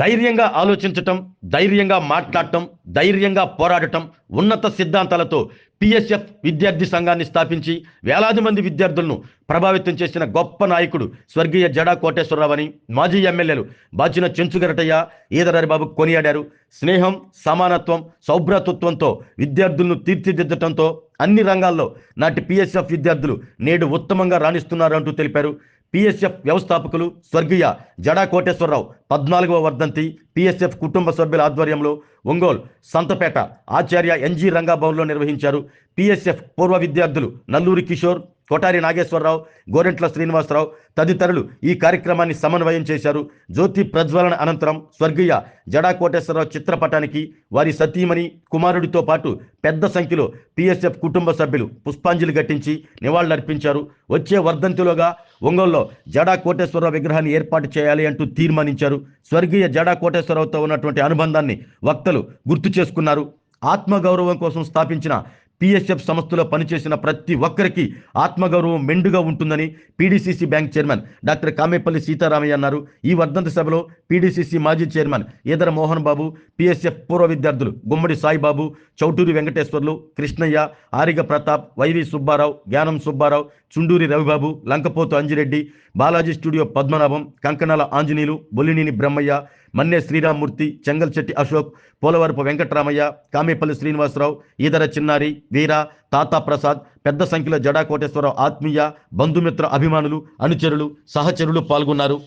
ధైర్యంగా ఆలోచించటం, ధైర్యంగా మాట్లాడటం, ధైర్యంగా పోరాడటం, ఉన్నత సిద్ధాంతాలతో పిఎస్ఎఫ్ విద్యార్థి సంఘాన్ని స్థాపించి వేలాది మంది విద్యార్థులను ప్రభావితం చేసిన గొప్ప నాయకుడు స్వర్గీయ జడా కోటేశ్వరరావు అని మాజీ ఎమ్మెల్యేలు బాచిన చెంచుగరటయ్య, ఈదరబాబు కొనియాడారు. స్నేహం, సమానత్వం, సౌభ్రాతృత్వంతో విద్యార్థులను తీర్చిదిద్దటంతో అన్ని రంగాల్లో నాటి పిఎస్ఎఫ్ విద్యార్థులు నేడు ఉత్తమంగా రాణిస్తున్నారంటూ తెలిపారు. పిఎస్ఎఫ్ వ్యవస్థాపకులు స్వర్గీయ జడా కోటేశ్వరరావు 14వ వర్ధంతి పిఎస్ఎఫ్ కుటుంబ సభ్యుల ఆధ్వర్యంలో ఒంగోలు, సంతపేట, ఆచార్య ఎన్జీ రంగాభవన్లో నిర్వహించారు. పిఎస్ఎఫ్ పూర్వ విద్యార్థులు నల్లూరి కిషోర్, కొటారి నాగేశ్వరరావు, గోరెంట్ల శ్రీనివాసరావు తదితరులు ఈ కార్యక్రమాన్ని సమన్వయం చేశారు. జ్యోతి ప్రజ్వలన అనంతరం స్వర్గీయ జడా కోటేశ్వరరావు చిత్రపటానికి వారి సతీమణి, కుమారుడితో పాటు పెద్ద సంఖ్యలో పిఎస్ఎఫ్ కుటుంబ సభ్యులు పుష్పాంజలి ఘటించి నివాళులర్పించారు. వచ్చే వర్ధంతిలోగా ఒంగోలులో జడా కోటేశ్వరరావు విగ్రహాన్ని ఏర్పాటు చేయాలి అంటూ తీర్మానించారు. స్వర్గీయ జడా కోటేశ్వరరావుతో ఉన్నటువంటి అనుబంధాన్ని వక్తలు గుర్తు చేసుకున్నారు. ఆత్మగౌరవం కోసం స్థాపించిన పిఎస్ఎఫ్ సంస్థలో పనిచేసిన ప్రతి ఒక్కరికి ఆత్మగౌరవం మెండుగా ఉంటుందని PDCC bank chairman doctor Kamepalli Sitaramaiah అన్నారు. ఈ వర్ధంతి సభలో పీడీసీసీ మాజీ చైర్మన్ ఈదర మోహన్ బాబు, పిఎస్ఎఫ్ పూర్వ విద్యార్థులు గుమ్మడి సాయిబాబు, చౌటూరి వెంకటేశ్వర్లు, కృష్ణయ్య, ఆరిగ ప్రతాప్, వైవి సుబ్బారావు, జ్ఞానం సుబ్బారావు, చుండూరి రవిబాబు, లంకపోతు అంజిరెడ్డి, బాలాజీ స్టూడియో పద్మనాభం, కంకణాల ఆంజనేయులు, బొల్లినేని బ్రహ్మయ్య, మన్నే శ్రీరామ్మూర్తి, చెంగల్చెట్టి అశోక్, పోలవరపు వెంకటరామయ్య, కామేపల్లి శ్రీనివాసరావు, ఈదర చిన్నారి, వీర, తాతా ప్రసాద్, పెద్ద సంఖ్యలో జడా కోటేశ్వరరావు ఆత్మీయ బంధుమిత్ర అభిమానులు, అనుచరులు, సహచరులు పాల్గొన్నారు.